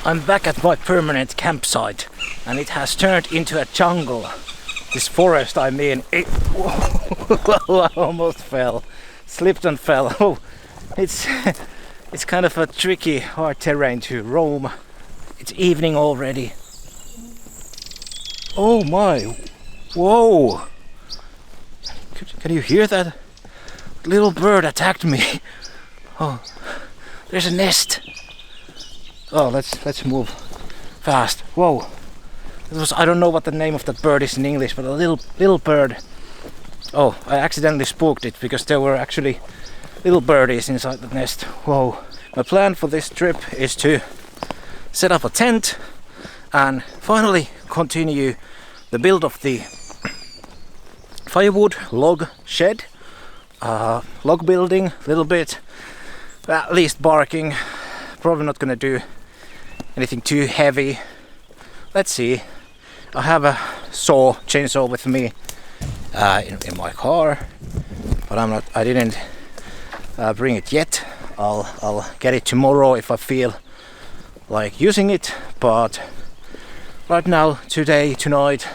I'm back at my permanent campsite and it has turned into a jungle. This forest, I mean, it I almost fell, slipped and fell. Oh, it's kind of a tricky, hard terrain to roam. It's evening already. Oh my, whoa! Can you hear that? Little bird attacked me. Oh, there's a nest. Oh, let's move fast. Whoa! I don't know what the name of that bird is in English, but a little bird. Oh, I accidentally spooked it because there were actually little birdies inside the nest. Whoa! My plan for this trip is to set up a tent and finally continue the build of the firewood log shed. Log building a little bit, at least barking. Probably not gonna do anything too heavy. Let's see. I have a chainsaw with me in my car, but I didn't bring it yet. I'll get it tomorrow if I feel like using it, but right now, tonight,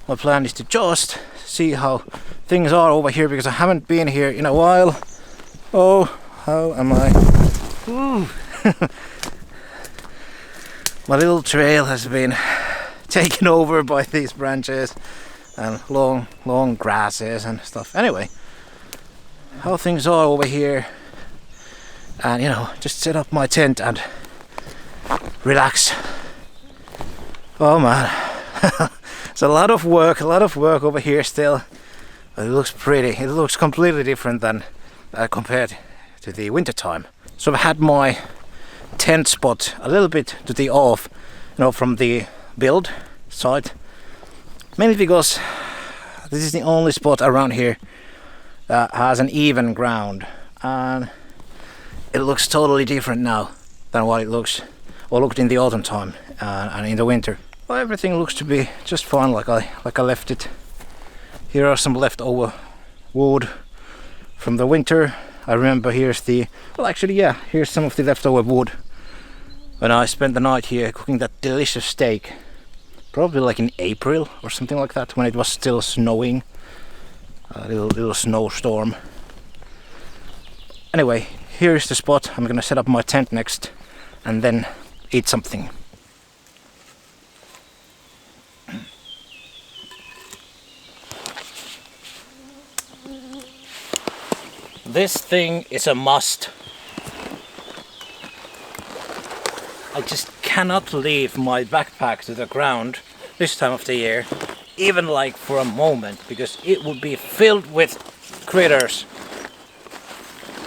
my plan is to just see how things are over here because I haven't been here in a while. Oh, how am I? Ooh. My little trail has been taken over by these branches and long grasses and stuff. Anyway, how things are over here, and just set up my tent and relax. Oh man, it's a lot of work over here still. But it looks pretty. It looks completely different than compared to the winter time. So I've had my tent spot a little bit to the off, from the build side, mainly because this is the only spot around here that has an even ground, and it looks totally different now than what it looked in the autumn time and in the winter. Well, everything looks to be just fine like I left it. Here are some leftover wood from the winter. I remember here's some of the leftover wood when I spent the night here cooking that delicious steak. Probably like in April or something like that, when it was still snowing. A little snowstorm. Anyway, here is the spot. I'm gonna set up my tent next and then eat something. This thing is a must. I just cannot leave my backpack to the ground this time of the year, even like for a moment, because it would be filled with critters,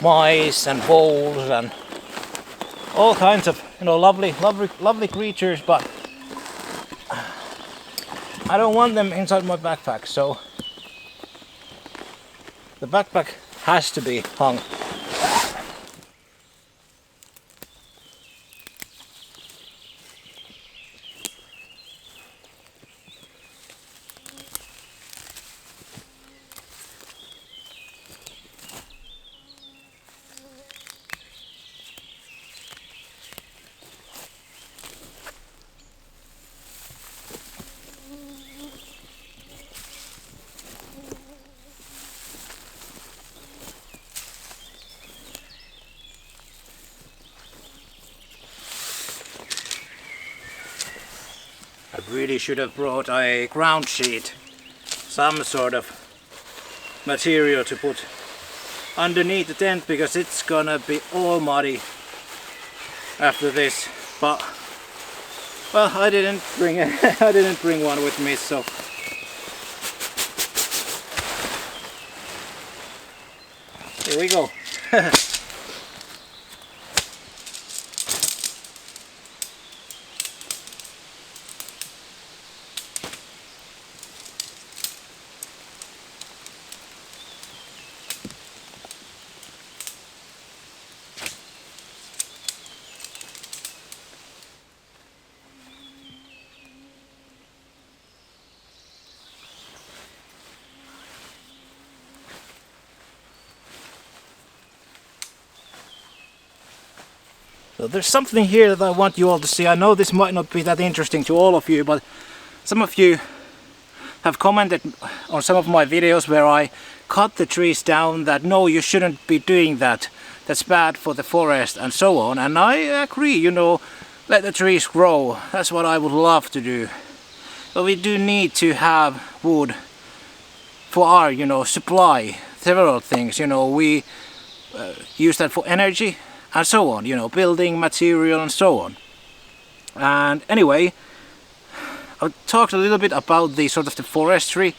mice and voles and all kinds of lovely creatures, but I don't want them inside my backpack, so the backpack has to be hung. I really should have brought a ground sheet, some sort of material to put underneath the tent, because it's gonna be all muddy after this. But well, I didn't bring it. I didn't bring one with me, so here we go. So there's something here that I want you all to see. I know this might not be that interesting to all of you, but some of you have commented on some of my videos where I cut the trees down, that no, you shouldn't be doing that, that's bad for the forest and so on. And I agree, you know, let the trees grow. That's what I would love to do. But we do need to have wood for our, you know, supply, several things. You know, we use that for energy and so on, you know, building material and so on. And anyway, I talked a little bit about the sort of the forestry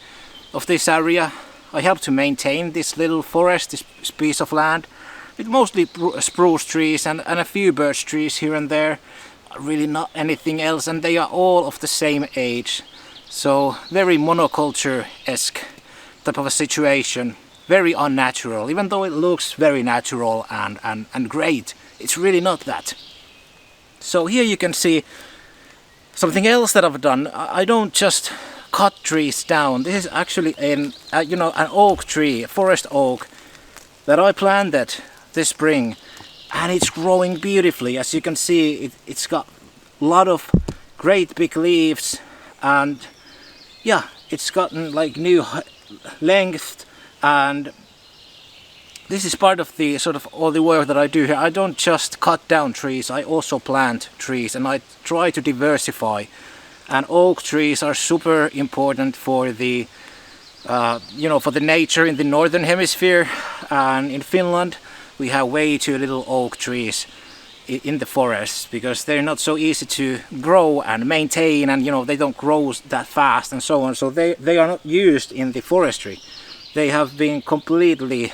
of this area. I helped to maintain this little forest, this piece of land, with mostly spruce trees and a few birch trees here and there. Really not anything else, and they are all of the same age. So very monoculture-esque type of a situation. Very unnatural, even though it looks very natural and great. It's really not that. So here you can see something else that I've done. I don't just cut trees down. This is actually an oak tree, a forest oak, that I planted this spring, and it's growing beautifully. As you can see, it's got a lot of great big leaves, and yeah, it's gotten like new length. And this is part of the sort of all the work that I do here. I don't just cut down trees, I also plant trees, and I try to diversify. And oak trees are super important for the for the nature in the northern hemisphere. And in Finland we have way too little oak trees in the forests, because they're not so easy to grow and maintain, and you know, they don't grow that fast and so on. So they are not used in the forestry. They have been completely,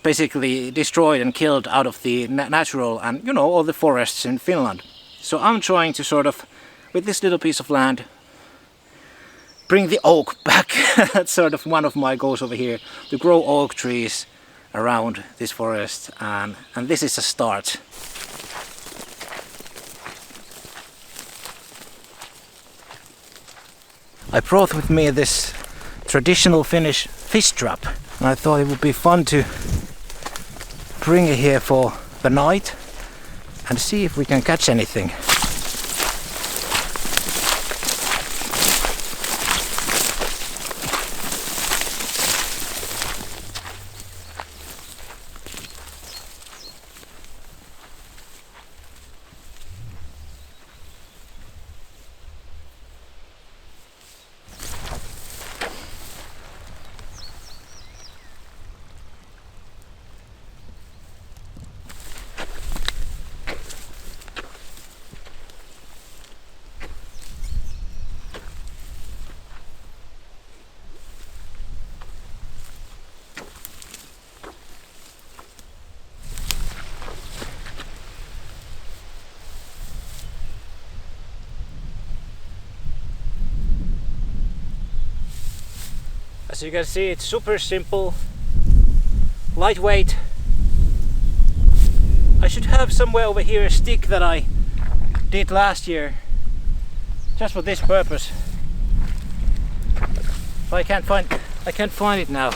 basically destroyed and killed out of the natural and, you know, all the forests in Finland. So I'm trying to sort of, with this little piece of land, bring the oak back. That's sort of one of my goals over here, to grow oak trees around this forest, and this is a start. I brought with me this traditional Finnish fish trap, and I thought it would be fun to bring it here for the night and see if we can catch anything. As you can see, it's super simple, lightweight. I should have somewhere over here a stick that I did last year just for this purpose, but I can't find it now.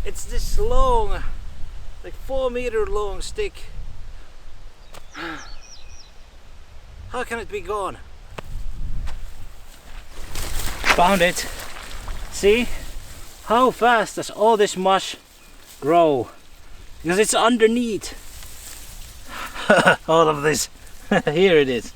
It's this long, like 4-meter long stick. How can it be gone? Found it. See how fast does all this mush grow, because it's underneath all of this. Here it is.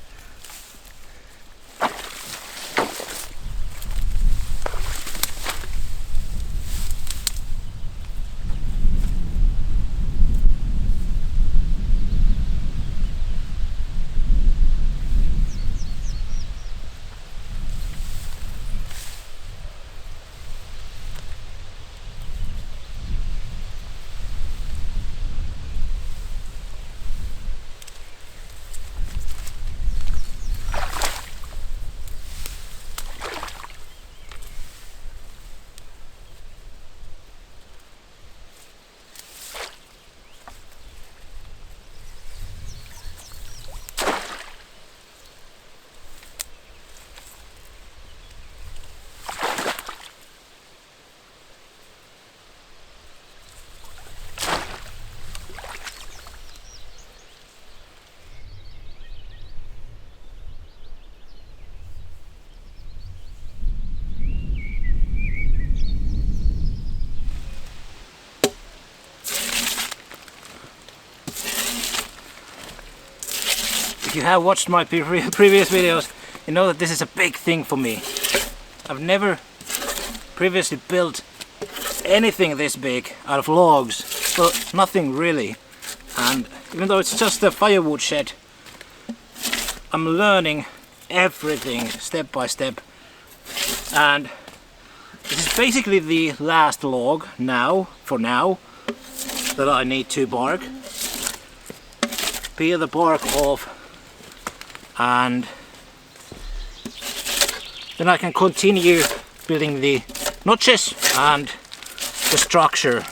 If you have watched my previous videos, you know that this is a big thing for me. I've never previously built anything this big out of logs, well, nothing really. And even though it's just a firewood shed, I'm learning everything step by step. And this is basically the last log now, for now, that I need to bark. Peel the bark off, and then I can continue building the notches and the structure.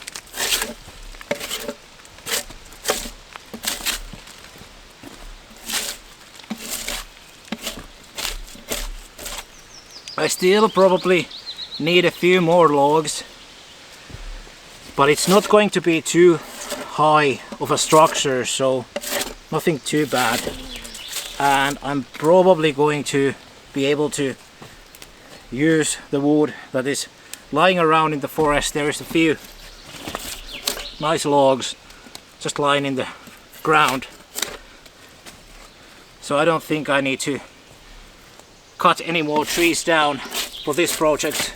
I still probably need a few more logs, but it's not going to be too high of a structure, so nothing too bad. And I'm probably going to be able to use the wood that is lying around in the forest. There is a few nice logs just lying in the ground, so I don't think I need to cut any more trees down for this project.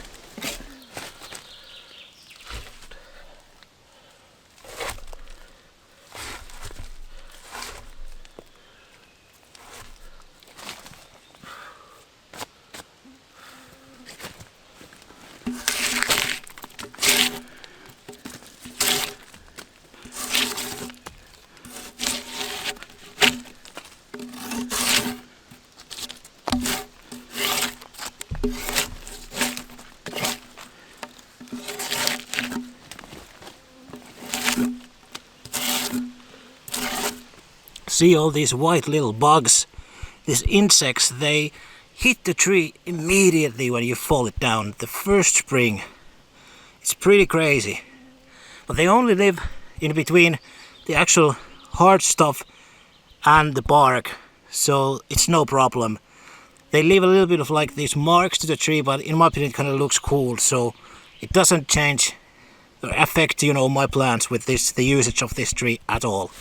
See all these white little bugs, these insects, they hit the tree immediately when you fall it down, the first spring. It's pretty crazy. But they only live in between the actual hard stuff and the bark, so it's no problem. They leave a little bit of like these marks to the tree, but in my opinion it kind of looks cool, so it doesn't change or affect, you know, my plans with this, the usage of this tree at all.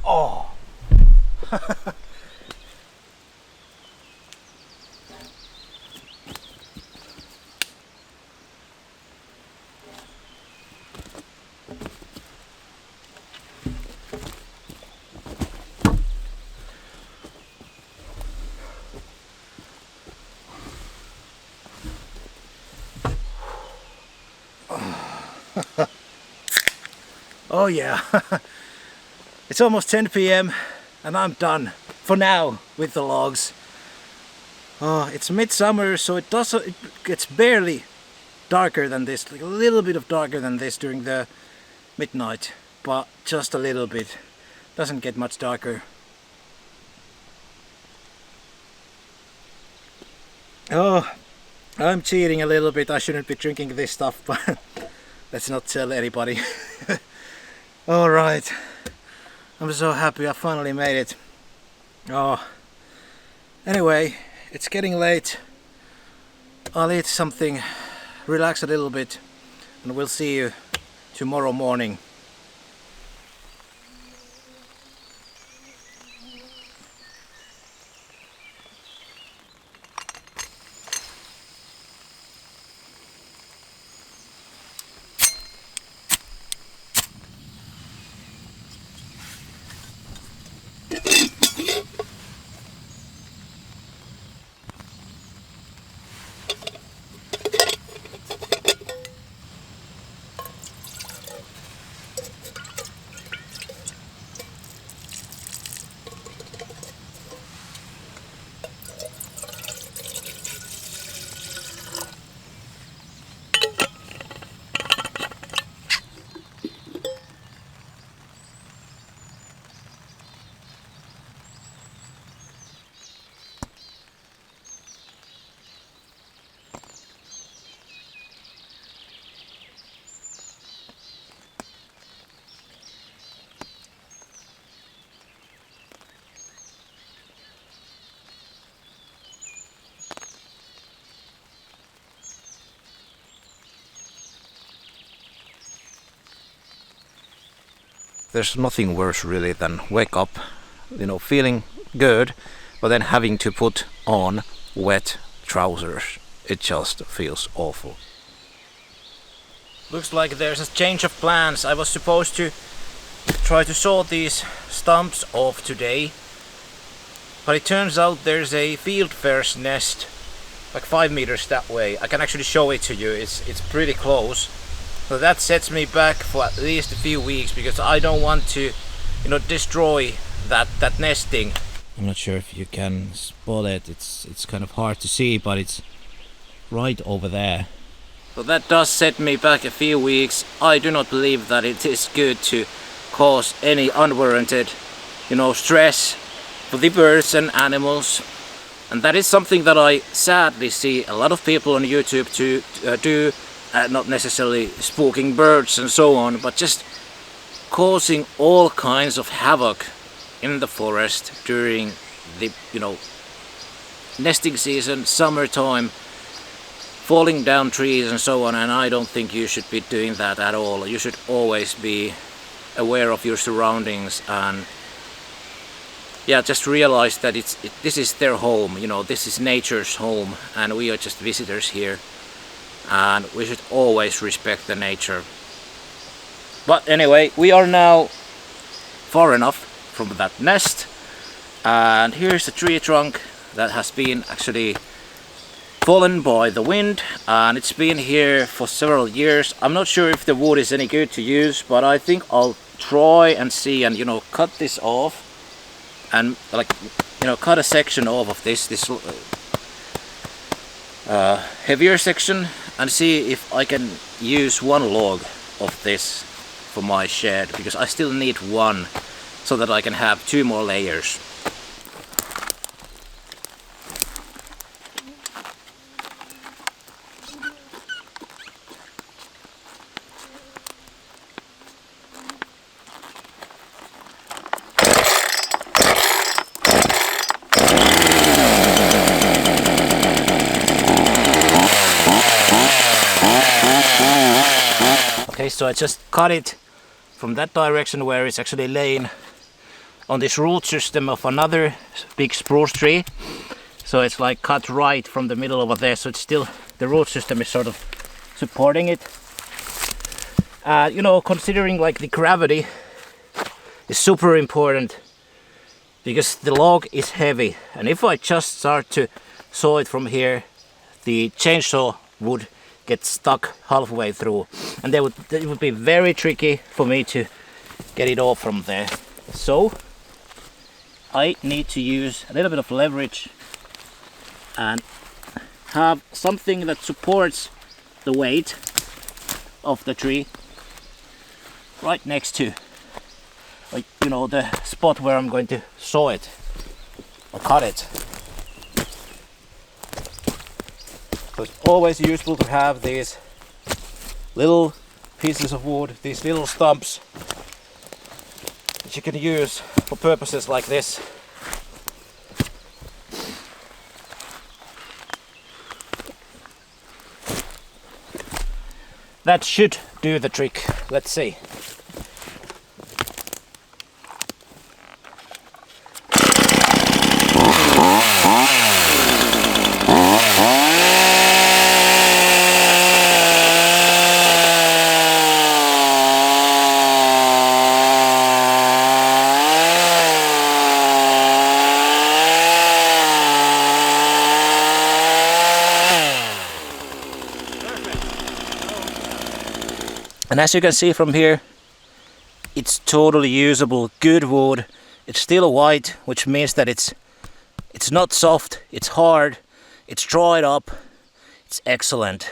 Oh! Oh yeah, it's almost 10 p.m. and I'm done for now with the logs. It's midsummer, so it gets barely darker than this, like a little bit of darker than this during the midnight, but just a little bit. Doesn't get much darker. Oh, I'm cheating a little bit. I shouldn't be drinking this stuff, but let's not tell anybody. Alright, I'm so happy I finally made it. Oh, anyway, it's getting late. I'll eat something, relax a little bit, and we'll see you tomorrow morning. there's nothing worse really than wake up, you know, feeling good, but then having to put on wet trousers. It just feels awful. Looks like there's a change of plans. I was supposed to try to saw these stumps off today, but it turns out there's a fieldfare's nest like 5 meters that way. I can actually show it to you. It's pretty close. So that sets me back for at least a few weeks, because I don't want to, you know, destroy that nesting. I'm not sure if you can spot it. It's kind of hard to see, but it's right over there. So that does set me back a few weeks. I do not believe that it is good to cause any unwarranted, you know, stress for the birds and animals. And that is something that I sadly see a lot of people on YouTube to do, not necessarily spooking birds and so on, but just causing all kinds of havoc in the forest during the, you know, nesting season, summertime, falling down trees and so on. And I don't think you should be doing that at all. You should always be aware of your surroundings, and yeah, just realize that this is their home, you know, this is nature's home, and we are just visitors here, and we should always respect the nature. But anyway, we are now far enough from that nest, and here's a tree trunk that has been actually fallen by the wind, and it's been here for several years. I'm not sure if the wood is any good to use, but I think I'll try and see, and, you know, cut this off and, like, you know, cut a section off of this heavier section, and see if I can use one log of this for my shed, because I still need one so that I can have 2 more layers. Okay, so I just cut it from that direction where it's actually laying on this root system of another big spruce tree. So it's like cut right from the middle over there, so it's still, the root system is sort of supporting it. You know, considering like the gravity is super important, because the log is heavy, and if I just start to saw it from here, the chainsaw would get stuck halfway through, and it would be very tricky for me to get it off from there. So I need to use a little bit of leverage and have something that supports the weight of the tree right next to, like, you know, the spot where I'm going to saw it or cut it. So it's always useful to have these little pieces of wood, these little stumps that you can use for purposes like this. That should do the trick. Let's see. And as you can see from here, it's totally usable, good wood. It's still white, which means that it's not soft, it's hard, it's dried up, it's excellent.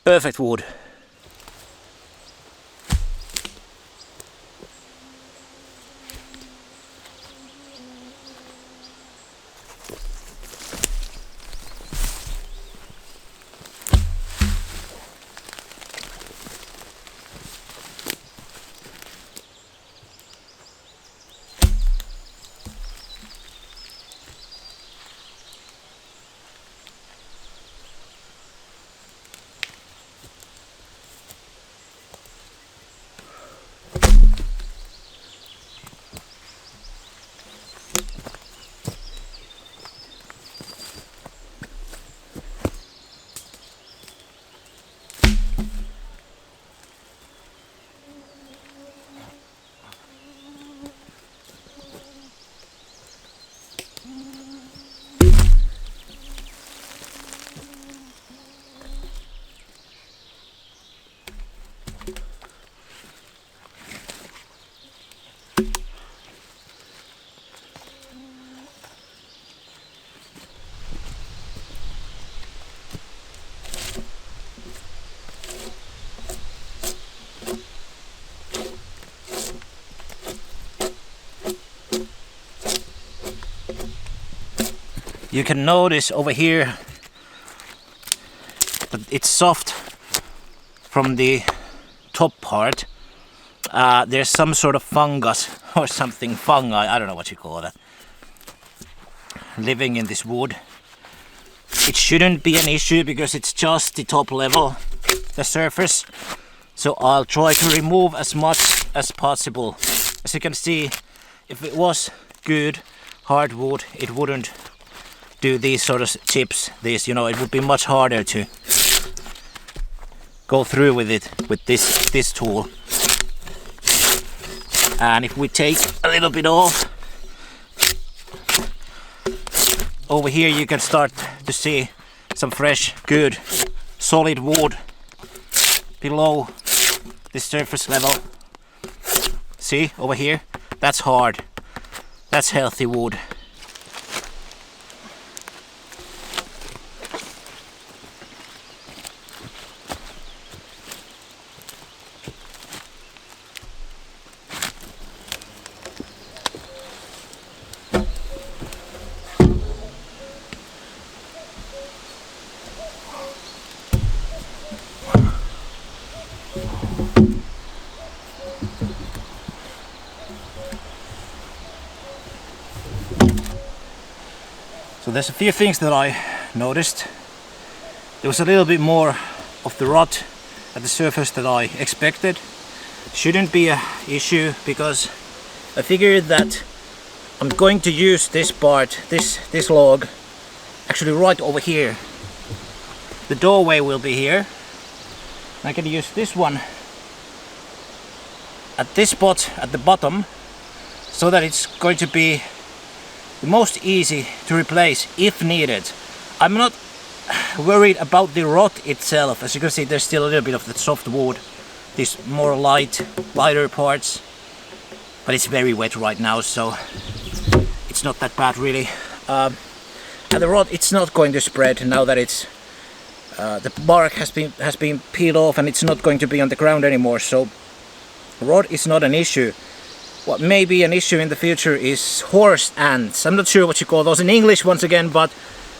Perfect wood. you can notice over here that it's soft from the top part. There's some sort of fungus or something, fungi, I don't know what you call that, living in this wood. It shouldn't be an issue because it's just the top level, the surface. So I'll try to remove as much as possible. As you can see, if it was good hardwood, it wouldn't do these sort of chips. This, you know, it would be much harder to go through with it with this tool. And if we take a little bit off, over here you can start to see some fresh, good, solid wood below the surface level. See, over here, that's hard, that's healthy wood. So there's a few things that I noticed. There was a little bit more of the rot at the surface than I expected. Shouldn't be an issue because I figured that I'm going to use this part, this log, actually right over here. The doorway will be here. I can use this one at this spot at the bottom so that it's going to be the most easy to replace if needed. I'm not worried about the rot itself. As you can see, there's still a little bit of the soft wood, these more lighter parts, but it's very wet right now, so it's not that bad really. And the rot, it's not going to spread now that it's the bark has been peeled off and it's not going to be on the ground anymore, so rot is not an issue. What may be an issue in the future is horse ants. I'm not sure what you call those in English once again, but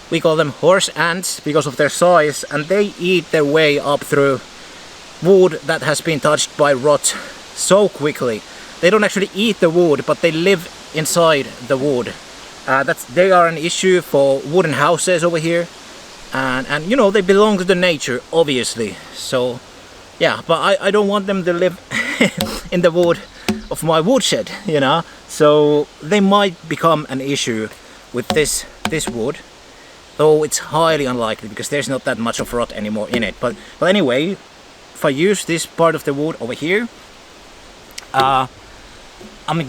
we call them horse ants because of their size, and they eat their way up through wood that has been touched by rot so quickly. They don't actually eat the wood, but they live inside the wood. They are an issue for wooden houses over here, and you know, they belong to the nature, obviously. So yeah, but I don't want them to live in the wood of my woodshed, you know, so they might become an issue with this wood, though it's highly unlikely because there's not that much of rot anymore in it. But anyway, if I use this part of the wood over here, I'm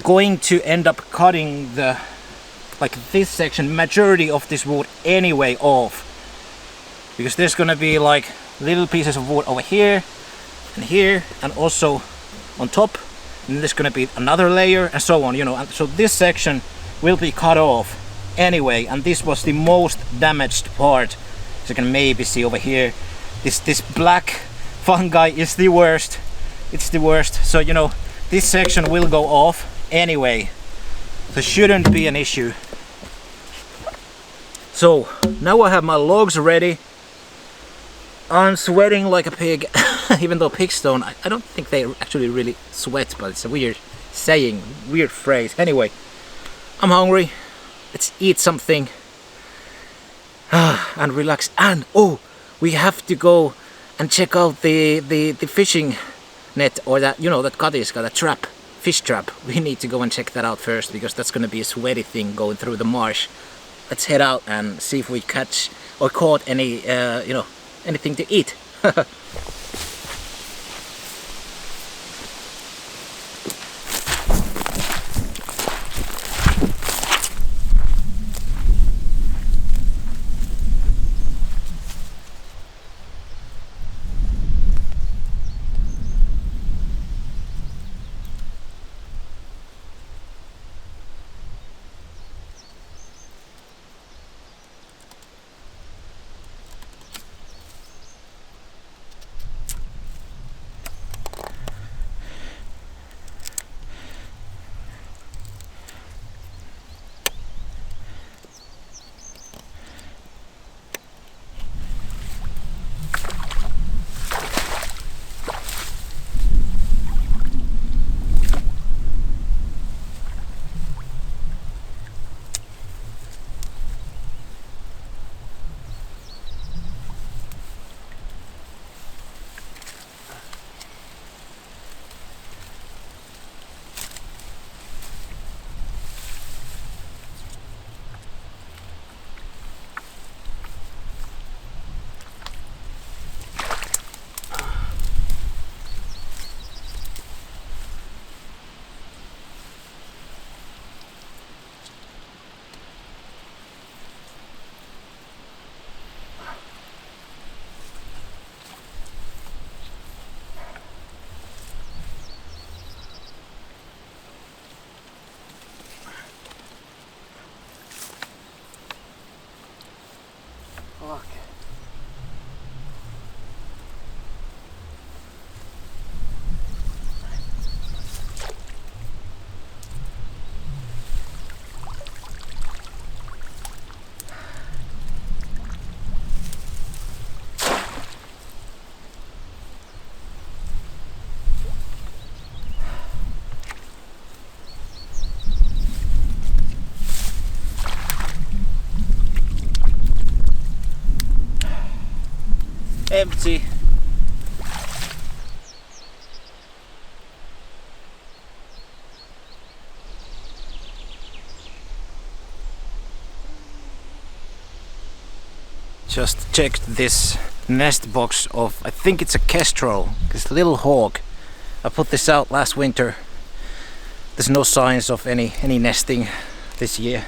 going to end up cutting this section, majority of this wood anyway, off, because there's gonna be like little pieces of wood over here and also on top, and there's gonna be another layer and so on, you know, and so this section will be cut off anyway, and this was the most damaged part. So you can maybe see over here, this black fungi is the worst. It's the worst. So you know, this section will go off anyway, so shouldn't be an issue. So now I have my logs ready. I'm sweating like a pig, even though pigs don't. I don't think they actually really sweat, but it's a weird saying, weird phrase. Anyway, I'm hungry. Let's eat something and relax. And oh, we have to go and check out the fishing net, or that, you know, that Kati's got a trap, fish trap. We need to go and check that out first, because that's gonna be a sweaty thing going through the marsh. Let's head out and see if we catch or caught any, you know, anything to eat. empty. Just checked this nest box of, I think it's a kestrel, this little hawk. I put this out last winter. There's no signs of any nesting this year.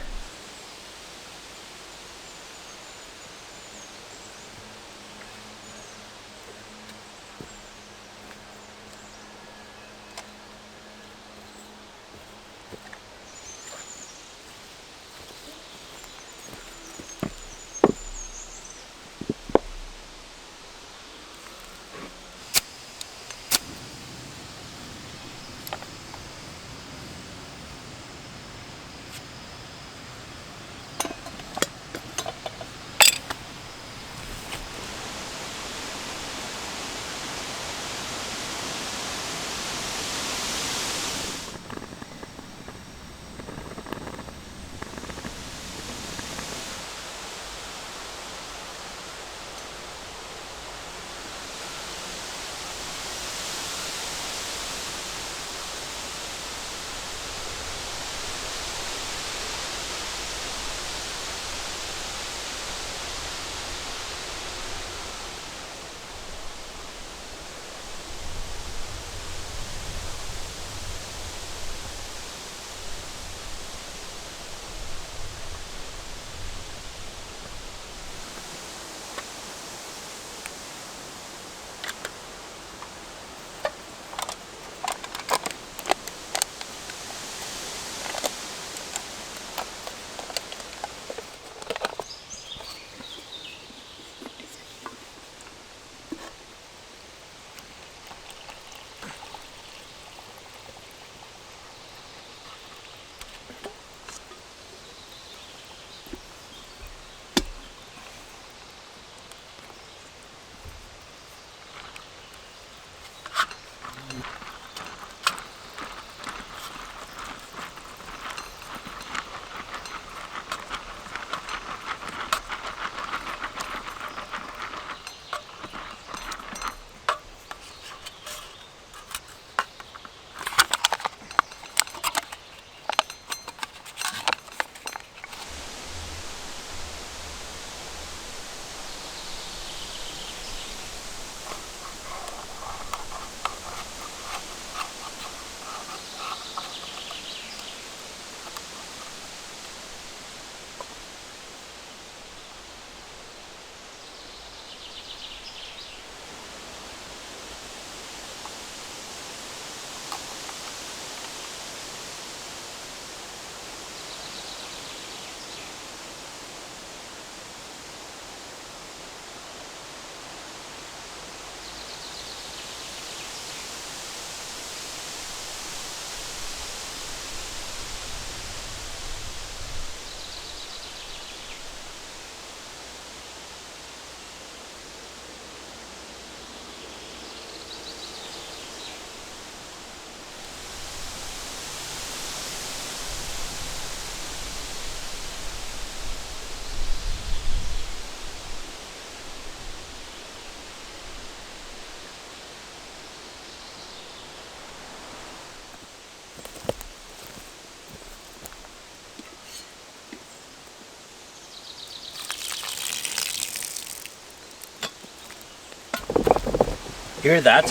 Hear that?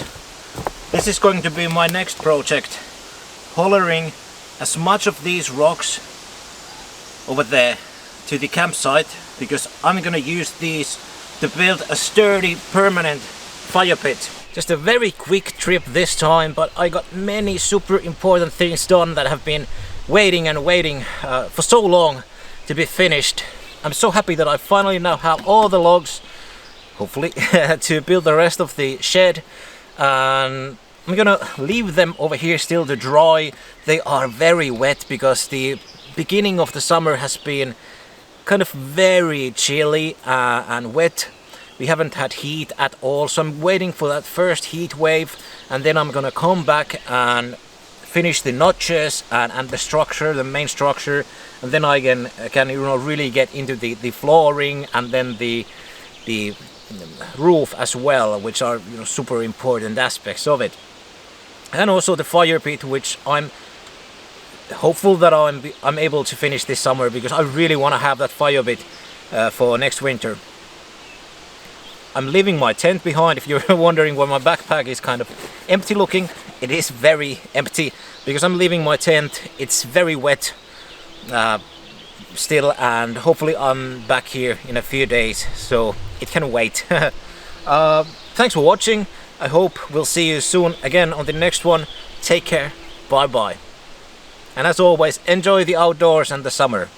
This is going to be my next project. Hollering as much of these rocks over there to the campsite, because I'm gonna use these to build a sturdy permanent fire pit. Just a very quick trip this time, but I got many super important things done that have been waiting and waiting for so long to be finished. I'm so happy that I finally now have all the logs, hopefully, to build the rest of the shed. And I'm gonna leave them over here still to dry. They are very wet because the beginning of the summer has been kind of very chilly and wet. We haven't had heat at all, so I'm waiting for that first heat wave, and then I'm gonna come back and finish the notches and the structure, the main structure, and then I can really get into the flooring and then the roof as well, which are, you know, super important aspects of it. And also the fire pit, which I'm hopeful that I'm able to finish this summer, because I really want to have that fire pit for next winter. I'm leaving my tent behind. If you're wondering why my backpack is kind of empty looking, it is very empty because I'm leaving my tent. It's very wet still, and hopefully I'm back here in a few days, so it can wait. Thanks for watching. I hope we'll see you soon again on the next one. Take care. Bye bye. And as always, enjoy the outdoors and the summer.